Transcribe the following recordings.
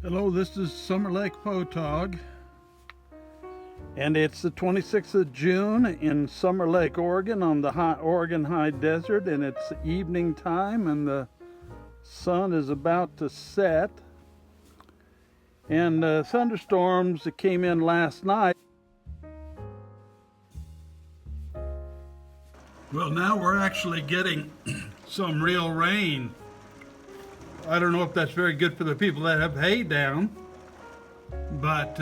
Hello, this is Summer Lake Photog, and it's the 26th of June in Summer Lake, Oregon, on the Oregon High Desert, and it's evening time, and the sun is about to set. And thunderstorms that came in last night. Well, now we're actually getting some real rain. I don't know if that's very good for the people that have hay down, but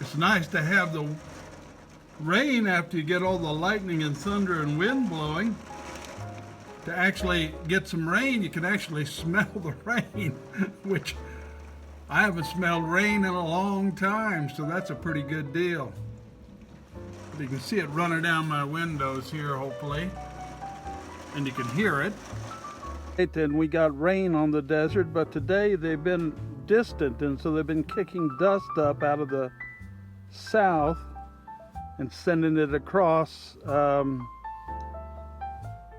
it's nice to have the rain after you get all the lightning and thunder and wind blowing. To actually get some rain, you can actually smell the rain, which I haven't smelled rain in a long time, so that's a pretty good deal. But you can see it running down my windows here, hopefully, and you can hear it. And we got rain on the desert, but today they've been distant, and so they've been kicking dust up out of the south and sending it across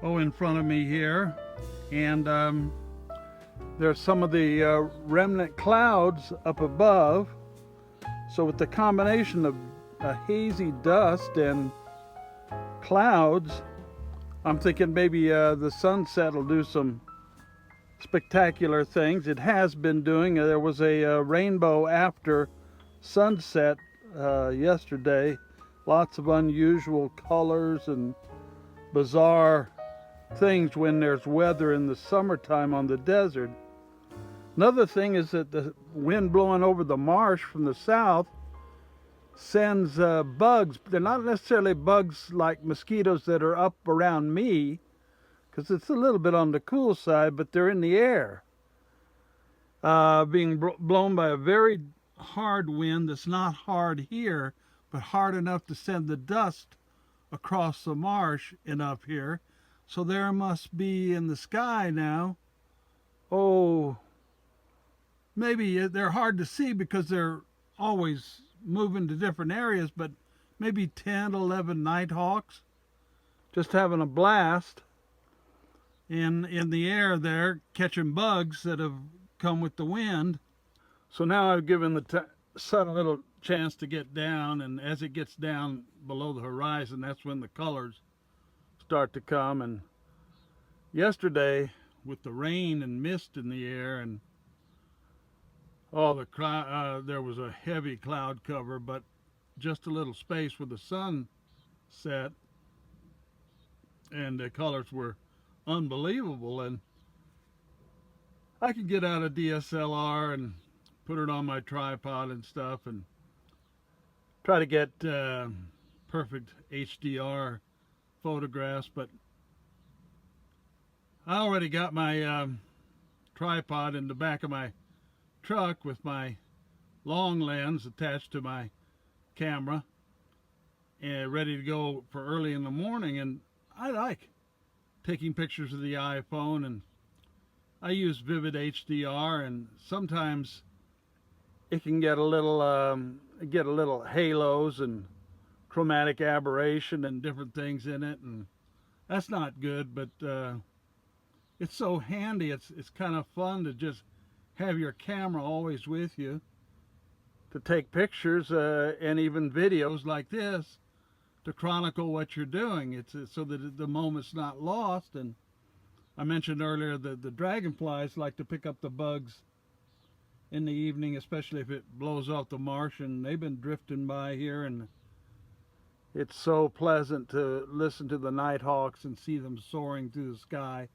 in front of me here. And there's some of the remnant clouds up above. So with the combination of hazy dust and clouds, I'm thinking maybe the sunset will do some spectacular things. It has been doing. There was a rainbow after sunset yesterday. Lots of unusual colors and bizarre things when there's weather in the summertime on the desert. Another thing is that the wind blowing over the marsh from the south sends bugs. They're not necessarily bugs like mosquitoes that are up around me, because it's a little bit on the cool side, but they're in the air, being blown by a very hard wind that's not hard here, but hard enough to send the dust across the marsh and up here. So there must be in the sky now, maybe they're hard to see because they're always moving to different areas, but maybe 10, 11 nighthawks just having a blast in the air there, catching bugs that have come with the wind. So now I've given the sun a little chance to get down, and as it gets down below the horizon, that's when the colors start to come. And yesterday, with the rain and mist in the air, and there was a heavy cloud cover, but just a little space where the sun set, and the colors were unbelievable. And I could get out a DSLR and put it on my tripod and stuff and try to get perfect HDR photographs, but I already got my tripod in the back of my truck with my long lens attached to my camera and ready to go for early in the morning. And I like taking pictures of the iPhone, and I use Vivid HDR, and sometimes it can get a little halos and chromatic aberration and different things in it, and that's not good. But it's so handy. It's kind of fun to just have your camera always with you to take pictures and even videos like this to chronicle what you're doing. It's so that the moment's not lost. And I mentioned earlier that the dragonflies like to pick up the bugs in the evening, especially if it blows off the marsh, and they've been drifting by here, and it's so pleasant to listen to the nighthawks and see them soaring through the sky.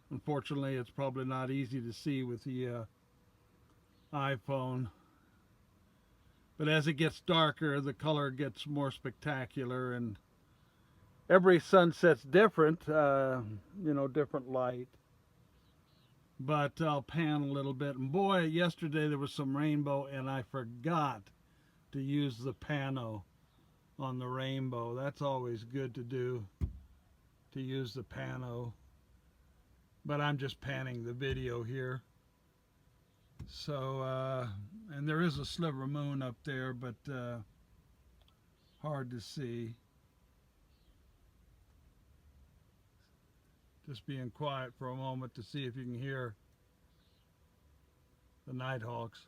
Unfortunately, it's probably not easy to see with the iPhone. But as it gets darker, the color gets more spectacular, and every sunset's different, different light. But I'll pan a little bit. And boy, yesterday there was some rainbow, and I forgot to use the pano on the rainbow. That's always good to do, to use the pano. But I'm just panning the video here. So, and there is a sliver moon up there, but hard to see. Just being quiet for a moment to see if you can hear the nighthawks.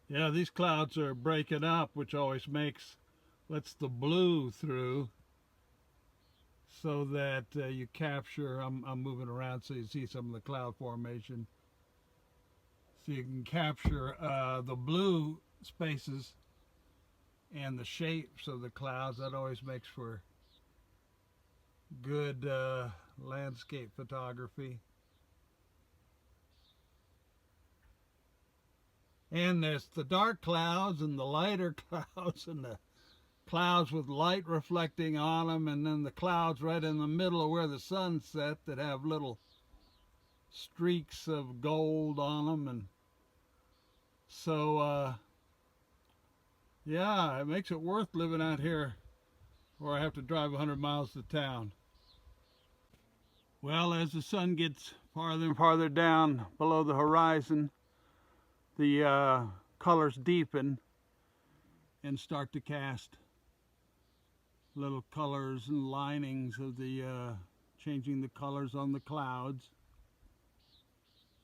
Yeah, these clouds are breaking up, which always lets the blue through, so that you capture. I'm moving around so you see some of the cloud formation. So you can capture the blue spaces and the shapes of the clouds. That always makes for good landscape photography. And there's the dark clouds and the lighter clouds and the clouds with light reflecting on them, and then the clouds right in the middle of where the sun set that have little streaks of gold on them. And so yeah, it makes it worth living out here where I have to drive 100 miles to town. Well, as the sun gets farther and farther down below the horizon, the colors deepen and start to cast little colors and linings of the changing the colors on the clouds.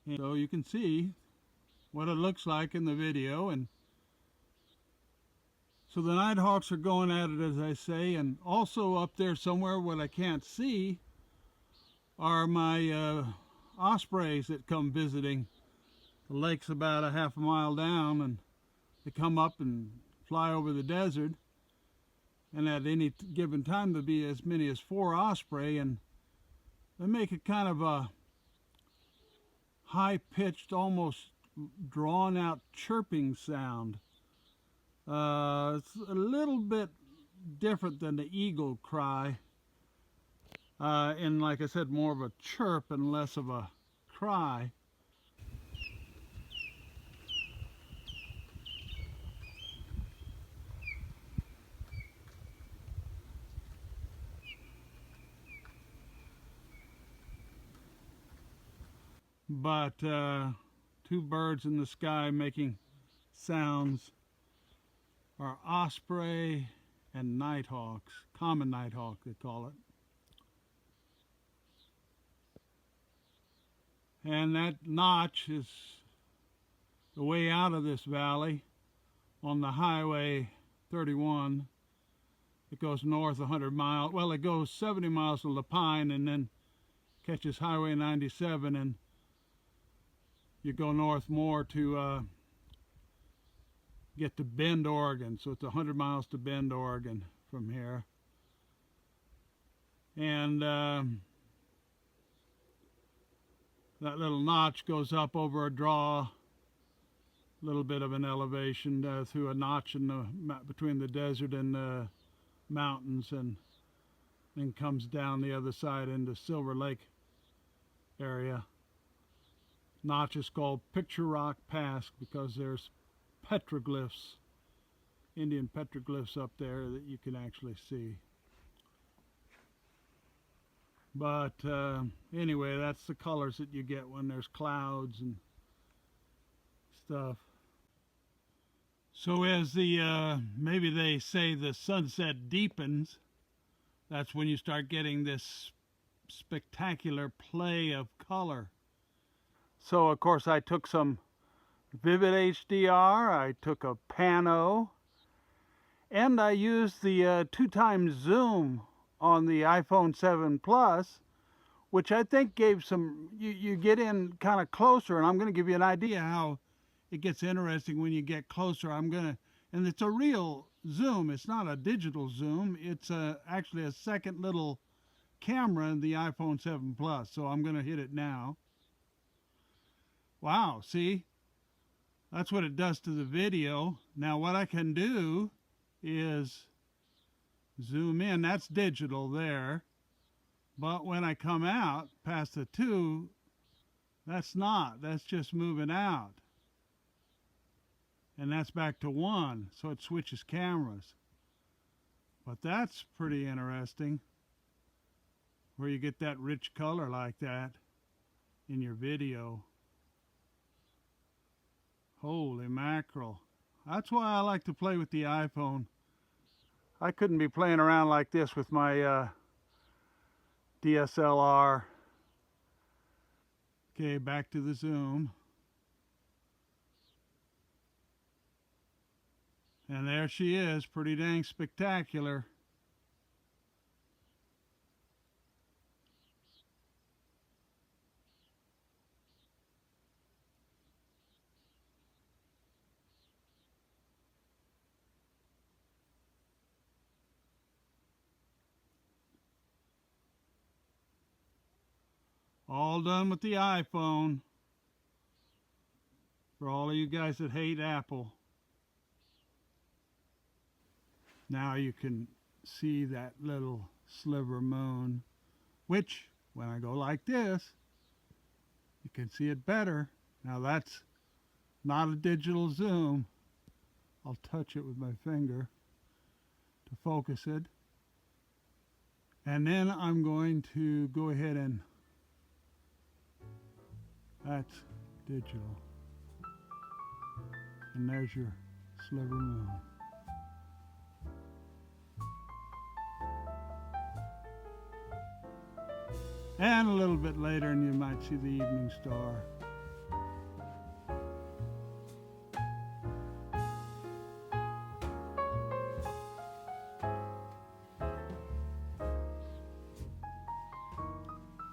And so you can see what it looks like in the video. And so the nighthawks are going at it, as I say, and also up there somewhere, what I can't see are my ospreys that come visiting. The lake's about a half a mile down, and they come up and fly over the desert. And at any given time there'll be as many as 4 osprey, and they make a kind of a high-pitched, almost drawn-out chirping sound. It's a little bit different than the eagle cry, and like I said, more of a chirp and less of a cry. But 2 birds in the sky making sounds are osprey and nighthawks, common nighthawk they call it. And that notch is the way out of this valley on the Highway 31. It goes north 100 miles. Well, it goes 70 miles to La Pine and then catches Highway 97, and you go north more to get to Bend, Oregon. So it's 100 miles to Bend, Oregon from here. And that little notch goes up over a draw, a little bit of an elevation through a notch in the between the desert and the mountains, and then comes down the other side into Silver Lake area. Notch is called Picture Rock Pass because there's petroglyphs, Indian petroglyphs up there that you can actually see. But anyway, that's the colors that you get when there's clouds and stuff. So as the, maybe they say the sunset deepens, that's when you start getting this spectacular play of color. So of course I took some Vivid HDR, I took a Pano, and I used the 2x zoom on the iPhone 7 Plus, which I think gave some, you get in kind of closer, and I'm going to give you an idea how it gets interesting when you get closer. And it's a real zoom, it's not a digital zoom, it's actually a second little camera in the iPhone 7 Plus, so I'm going to hit it now. Wow, see? That's what it does to the video. Now what I can do is zoom in. That's digital there. But when I come out past the 2, that's not. That's just moving out. And that's back to 1. So it switches cameras. But that's pretty interesting, where you get that rich color like that in your video. Holy mackerel. That's why I like to play with the iPhone. I couldn't be playing around like this with my DSLR. Okay, back to the zoom. And there she is, pretty dang spectacular. All done with the iPhone. For all of you guys that hate Apple. Now you can see that little sliver moon, which when I go like this, you can see it better. Now that's not a digital zoom. I'll touch it with my finger to focus it. And then I'm going to go ahead and, that's digital. And there's your sliver moon. And a little bit later, and you might see the evening star.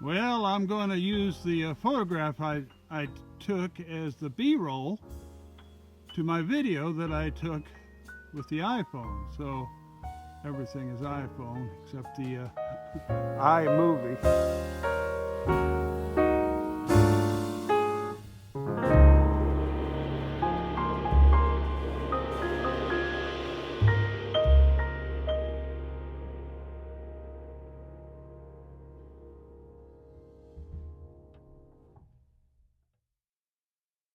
Well, I'm going to use the photograph I took as the B-roll to my video that I took with the iPhone. So everything is iPhone except the iMovie.